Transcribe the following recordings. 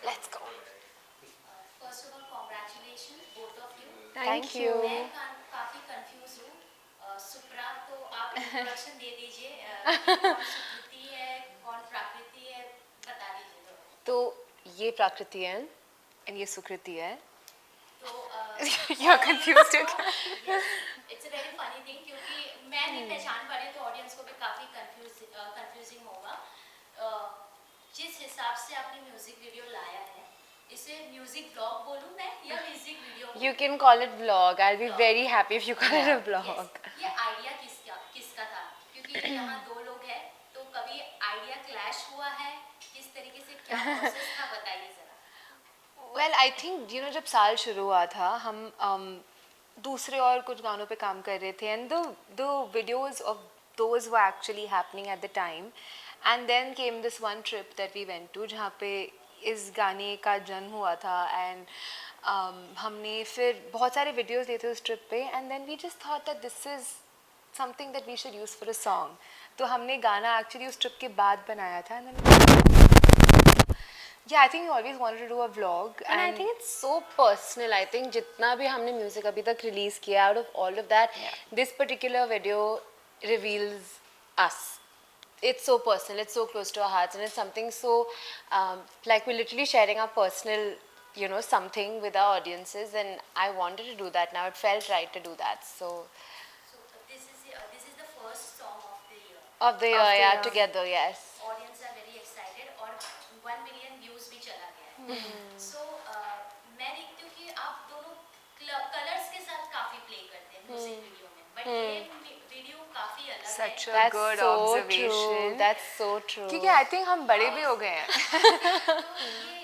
Let's go. First of all congratulation both of you. Thank you. मैं काफ़ी confuse हूँ। सुप्रा, तो आप इंट्रोडक्शन दे दीजिए कि कौन सुकृति है, कौन प्राकृति है, बता दीजिए तो ये प्राकृति है and ये सुकृति है. तो You're confused too. It's a very funny thing, क्योंकि मैं नहीं पहचान पा रही हूँ, तो ऑडियंस को भी काफ़ी कंफ्यूजिंग होगा। जिस हिसाब से आपने म्यूजिक वीडियो लाया है, इसे म्यूजिक ब्लॉग बोलूँ मैं या music video? You can call it vlog. I'll be Vlog. very happy if you call it a Yes. vlog. ये आइडिया किसका था? क्योंकि यहाँ दो लोग हैं, तो कभी आइडिया क्लैश हुआ है? किस तरीके से क्या प्रोसेस था, बताइए जरा। Well, I think जब साल शुरू हुआ था, हम दूसरे और कुछ गानों पे काम कर रहे थे, and the videos of those were actually happening at the time, and then came this one trip that we went to जहाँ पे इस गाने का जन्म हुआ था, and हमने फिर बहुत सारे videos लिए थे उस trip पे, and then we just thought that this is something that we should use for a song. तो हमने गाना actually उस trip के बाद बनाया था, and then yeah, I think we always wanted to do a vlog, and I think it's so personal. I think जितना भी हमने music अभी तक release किया, out of all of that, this particular video reveals us. It's so personal, it's so close to our hearts, and it's something so like we're literally sharing our personal something with our audiences, and I wanted to do that. Now it felt right to do that. So this is the first song of the year. of the year, yeah, together, yes. Audience are very excited और 1 million views भी चला गया है। So मैं देखती हूँ कि आप दोनों कलर्स के साथ काफी प्ले करते हैं म्यूजिक वीडियो में, बट ये वीडियो काफी अलग है। such a That's good so observation. true. That's so true. क्योंकि I think हम बड़े भी हो गए हैं. तो ये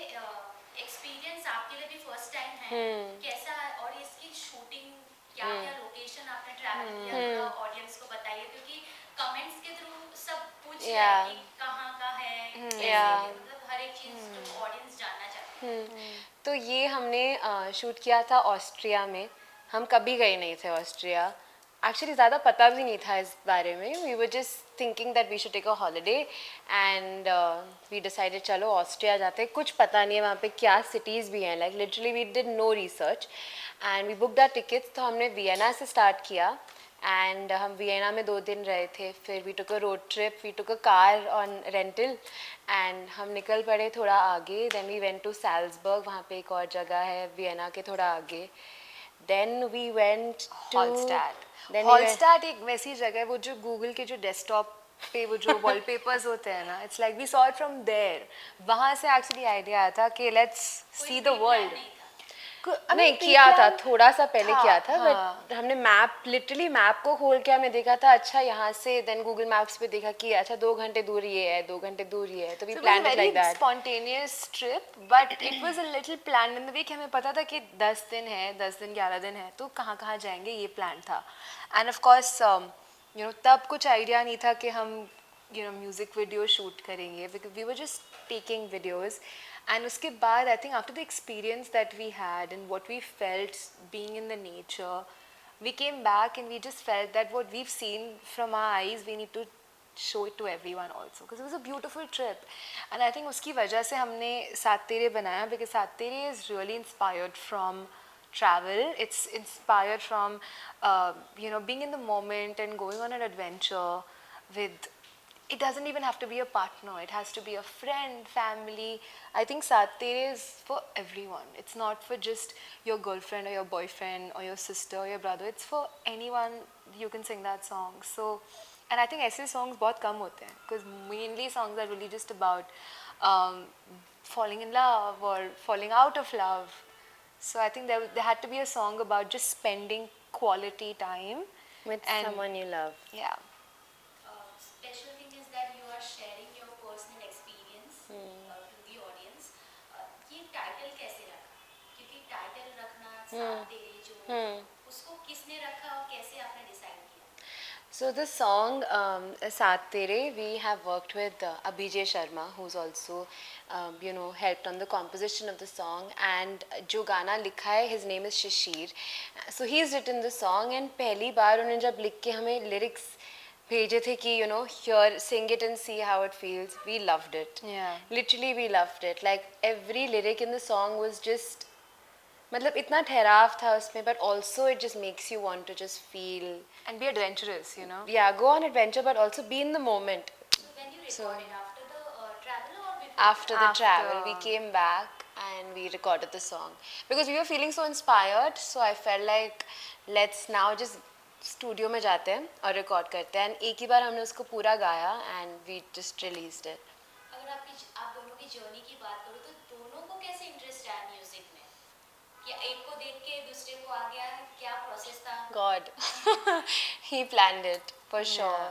एक्सपीरियंस आपके लिए भी फर्स्ट टाइम है, कैसा है? और इसकी शूटिंग क्या क्या लोकेशन आपने ट्रैवल किया, थोड़ा ऑडियंस को बताइए, क्योंकि कमेंट्स के थ्रू सब पूछ रहे हैं कि कहाँ का है, कैसे, मतलब हर एक चीज जो ऑडियंस जानना चाहते हैं। तो ये हमने शूट किया था ऑस्ट्रिया में. हम कभी गए नहीं थे ऑस्ट्रिया. एक्चुअली ज़्यादा पता भी नहीं था इस बारे में. We were just thinking that we should take a holiday, and we decided चलो ऑस्ट्रिया जाते हैं. कुछ पता नहीं है वहाँ पे क्या सिटीज़ भी हैं. Like literally we did no research, and we book the tickets. तो हमने वियना से स्टार्ट किया, एंड हम वियना में 2 दिन रहे थे. फिर we took a road trip, we took a car on rental, and हम निकल पड़े थोड़ा आगे. Then we went to Salzburg, वहाँ पे एक और जगह है वियना के थोड़ा आगे. Then we went to Hallstatt. Hallstatt एक वैसी जगह है वो जो गूगल के जो डेस्कटॉप पे वो जो वॉलपेपर्स होते हैं ना, it's like we saw it from there. वहाँ से एक्चुअली आइडिया आया था कि लेट्स सी द वर्ल्ड. नहीं किया था, थोड़ा सा पहले किया था, बट हमने मैप, लिटरली मैप को खोल के हमें देखा था अच्छा यहाँ से. देन गूगल मैप्स पे देखा कि अच्छा 2 घंटे दूर ये है, 2 घंटे दूर ये है. तो we plan it like that. Spontaneous trip, but it was a little plan in the way कि हमें पता था कि 10 दिन है, 10 दिन 11 दिन है, तो कहाँ कहाँ जाएंगे ये प्लान था. एंड ऑफ कोर्स तब कुछ आइडिया नहीं था कि हम म्यूजिक वीडियो शूट करेंगे, because we were just taking videos. And उसके बाद I think after the experience that we had and what we felt being in the nature, we came back and we just felt that what we've seen from our eyes, we need to show it to everyone also, because it was a beautiful trip. And I think उसकी वजह से हमने सात तेरे बनाया, because सात तेरे is really inspired from travel. It's inspired from being in the moment and going on an adventure with. It doesn't even have to be a partner. It has to be a friend, family. I think Saath Tere is for everyone. It's not for just your girlfriend or your boyfriend or your sister or your brother. It's for anyone. You can sing that song. So, and I think ऐसे songs बहुत कम होते हैं, because mainly songs are really just about falling in love or falling out of love. So I think there had to be a song about just spending quality time with someone you love. Yeah. Special thing is that you are sharing your personal experience to the audience. ये title कैसे रखा? क्योंकि title रखना साथ तेरे जो उसको किसने रखा और कैसे आपने डिसाइड किया? So the song Saath Tere, we have worked with Abhijay Sharma, who's also helped on the composition of the song, and जो गाना लिखा है, his name is Shishir. So he's written the song, and पहली बार उन्होंने जब लिख के हमें lyrics भेजे थे कि here sing it and see how it feels. We loved it. Yeah. Literally we loved it. Like every lyric in the song was just मतलब इतना ठहराव था उसमें, but also it just makes you want to just feel, And be adventurous, yeah, go on adventure, but also be in the moment. So when you So- recorded after the travel or before? After the After. travel, we came back and we recorded the song because we were feeling so inspired. So I felt like let's now just studio में जाते हैं और record करते हैं. And एक ही बार हमने उसको पूरा गाया and we just released it. अगर आप दोनों की जर्नी की बात करो तो दोनों को कैसे इंटरेस्ट आया म्यूजिक में? क्या एक को देख के दूसरे को आ गया? क्या प्रोसेस था? God, he planned it for sure.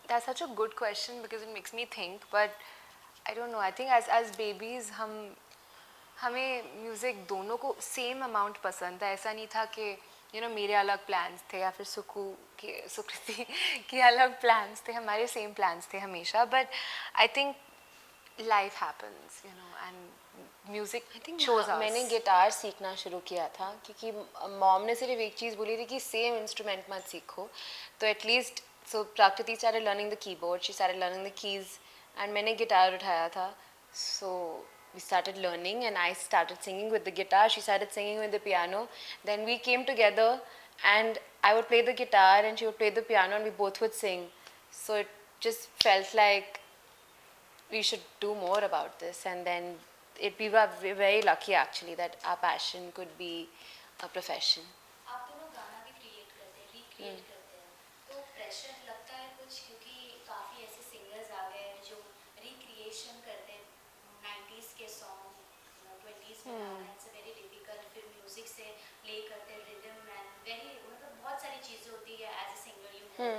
That's such a good question because it makes me think, but I don't know. I think as babies हमें म्यूज़िक दोनों को सेम अमाउंट पसंद था. ऐसा नहीं था कि मेरे अलग प्लान्स थे या फिर सुकृति के अलग प्लान्स थे. हमारे सेम प्लान्स थे हमेशा. But I think life happens and music I think shows us. मैंने गिटार सीखना शुरू किया था क्योंकि मॉम ने सिर्फ एक चीज़ बोली थी कि सेम इंस्ट्रूमेंट मत सीखो. तो at least so Prakriti started learning the keyboard, she started learning the keys, and मैंने गिटार उठाया था. So we started learning and I started singing with the guitar, she started singing with the piano. Then we came together and I would play the guitar and she would play the piano and we both would sing. So it just felt like we should do more about this, and then we were very lucky actually that our passion could be a profession. आप दोनों गाना भी create करते हैं, recreate करते हैं, तो pressure लगता है कुछ? क्योंकि काफ़ी ऐसे सिंगर्स आ गए हैं जो रिक्रिएशन करते हैं 90s के सॉन्ग 20s में गाना. It's very difficult. फिर म्यूजिक से प्ले करते हैं रिदम एंड वेरी मतलब बहुत सारी चीज़ें होती है as a singer you know.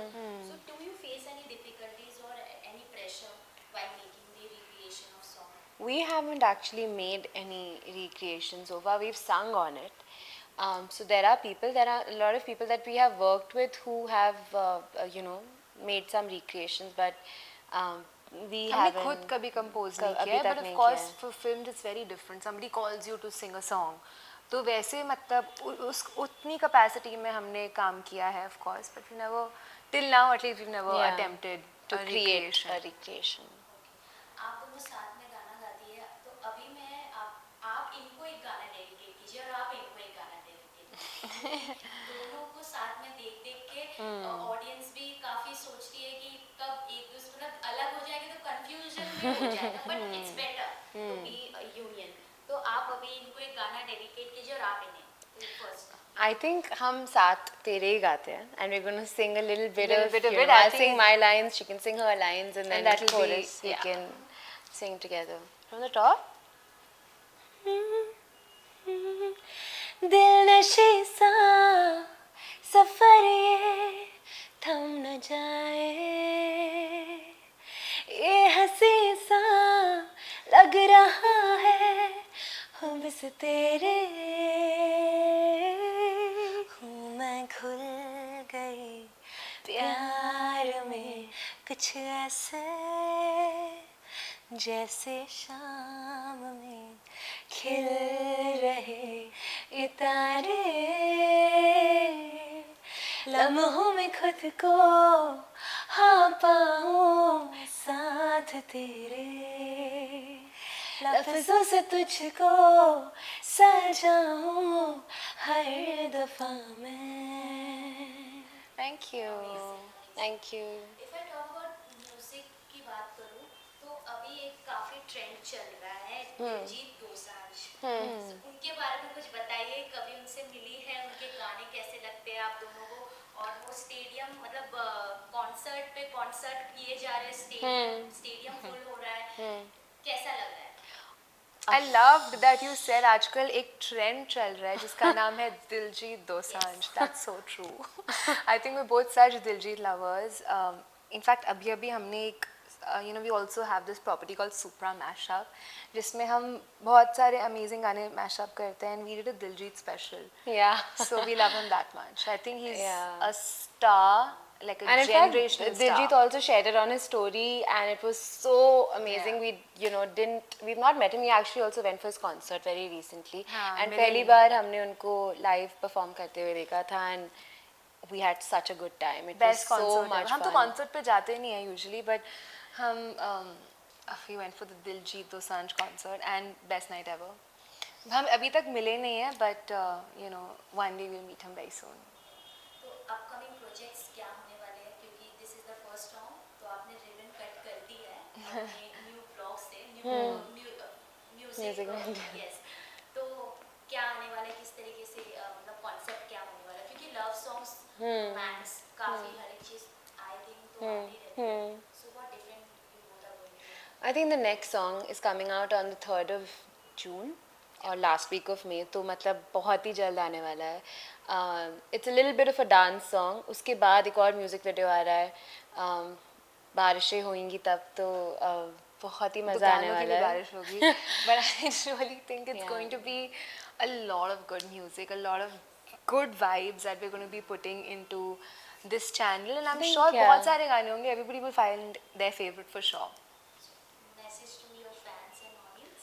So do you face any difficulties or any pressure while making the recreation of song? We haven't actually made any recreation so far. We've sung on it. So there are a lot of people that we have worked with who have, made some recreations, but we हमने haven't. खुद कभी compose नहीं अभी किया है. तक but of नहीं course किया है. For film it's very different. Somebody calls you to sing a song, तो वैसे मतलब उस उतनी कैपेसिटी में हमने काम किया है of course. But we never till now at least we never Yeah, attempted to create a recreation. आप दोनों साथ में गाना गाती है, तो अभी मैं आप इनको एक गाना डेडिकेट कीजिए और आप इनको एक गाना डेडिकेट कीजिए. दोनों को साथ में देख देख के ऑडियंस भी काफी सोचती है कि कब एक दूसरे मतलब अलग हो जाएंगे तो कंफ्यूजन भी हो जाएगा. But it's better to be union. तो आप अभी इनको एक गाना डेडिकेट कीजिए और आप इन्हें फर्स्ट. I think हम साथ तेरे ही गाते हैं, and we're going to sing a little bit Little of, bit of you it, know, I I'll think sing is- my lines, she can sing her lines, and then that'll the be- chorus we yeah. can sing together. From the top? दिल नशे सा सफर ये थम न जाए, ये हंसी सा लग रहा है हूँ बस तेरे, हूँ मैं खुल गई प्यार में कुछ ऐसे जैसे शाम में खिल रहे इतारे, लम्हों में खुद को हाँ पाऊँ साथ तेरे, लफ्जों से तुझको सजाऊँ हर दफा मैं. Thank you. Thank you. If I talk about music की बात करूं तो अभी एक काफी ट्रेंड चल रहा है दिलजीत दोसांझ. उनके बारे में कुछ बताइए. कभी उनसे मिली है? उनके गाने कैसे लगते हैं आप दोनों को? और वो स्टेडियम मतलब कॉन्सर्ट पे कॉन्सर्ट किए जा रहे हैं, स्टेडियम फुल हो रहा है, कैसा लग रहा है? I loved that you said आजकल एक ट्रेंड चल रहा है जिसका नाम है Diljit Dosanjh. That's so true. I think we're both such Diljit lovers. In fact अभी हमने एक we also have this property called Supra Mashup जिसमें हम बहुत सारे amazing गाने mashup करते हैं, and we did a Diljit special. Yeah. So we love him that much. I think he's Yeah. a star, like a And in fact, generational Diljit star. also shared it on his story, and it was so amazing. Yeah. We've not met him. We actually also went for his concert very recently, हाँ, and मिले पहली ही बार हमने उनको live perform करते हुए देखा था, and we had such a good time. It best was so concert much हम तो fun. कॉन्सर्ट पे जाते नहीं हैं यूजुअली बट हम we went for the Diljit Dosanjh concert and best night ever हम अभी तक मिले नहीं हैं but you know one day will meet him very soon तो अपकमिंग प्रोजेक्ट्स क्या होने वाले हैं, क्योंकि this is the first song तो आपने रिबन कट कर दी है अपने न्यू ब्लॉग से, new Music music, video. Yes. तो क्या आने वाला है, किस तरीके से मतलब कॉन्सेप्ट क्या होने वाला है, क्योंकि लव सॉन्ग्स रोमांस काफी हर एक चीज आई थिंक तो आती रहती है, so what different you both are going to. I think the next song is coming out on the 3rd of June और last week of May, तो मतलब बहुत ही जल्द आने वाला है. It's a little bit of a dance song. उसके बाद एक और म्यूज़िक वीडियो आ रहा है. बारिशें होंगी तब तो बहुत ही मज़ा आने दुकानों की वाला भी है. बारिश होगी but I really think it's Yeah. going to be a lot of good music, a lot of good vibes that we're going to be putting into this channel and I'm think, sure yeah. बहुत सारे गाने होंगे, everybody will find their favorite for sure. Message to your fans and audience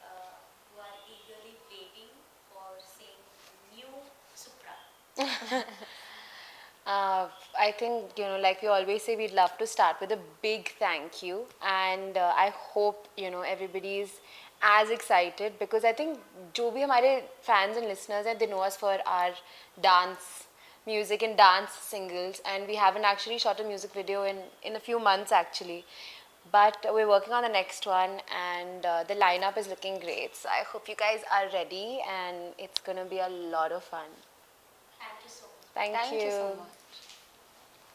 who are eagerly waiting for seeing new Supra. I think, like we always say, we'd love to start with a big thank you. And I hope, everybody is as excited because I think जो भी हमारे fans and listeners हैं, they know us for our dance music and dance singles. And we haven't actually shot a music video in a few months actually. But we're working on the next one and the lineup is looking great. So I hope you guys are ready and it's going to be a lot of fun. Thank you so much. Thank Thank you so much.